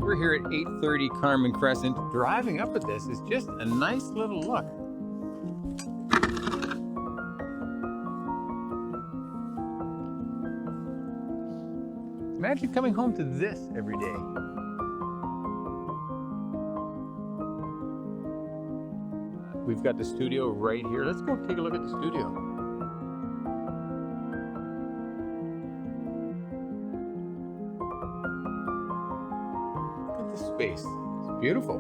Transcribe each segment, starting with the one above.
We're here at 830 Carmen Crescent. Driving up at this is just a nice little look. Imagine coming home to this every day. We've got the studio right here. Let's go take a look at the studio. Look at this space. It's beautiful.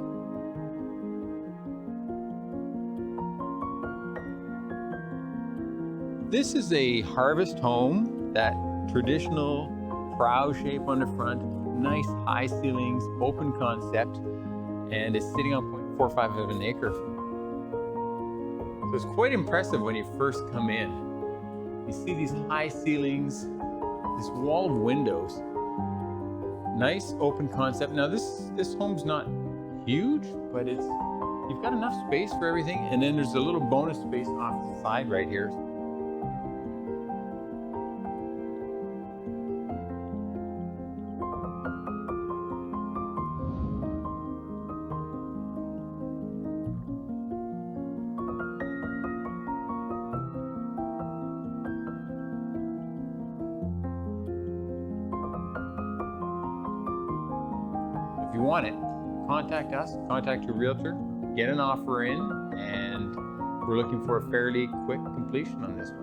This is a harvest home, that traditional prow shape on the front, nice high ceilings, open concept, and it's sitting on 0.45 of an acre. So it's quite impressive when you first come in. You see these high ceilings, this wall of windows, nice open concept. Now this home's not huge, but you've got enough space for everything, and then there's a little bonus space off the side right here. If you want it, contact us, contact your realtor, get an offer in, and we're looking for a fairly quick completion on this one.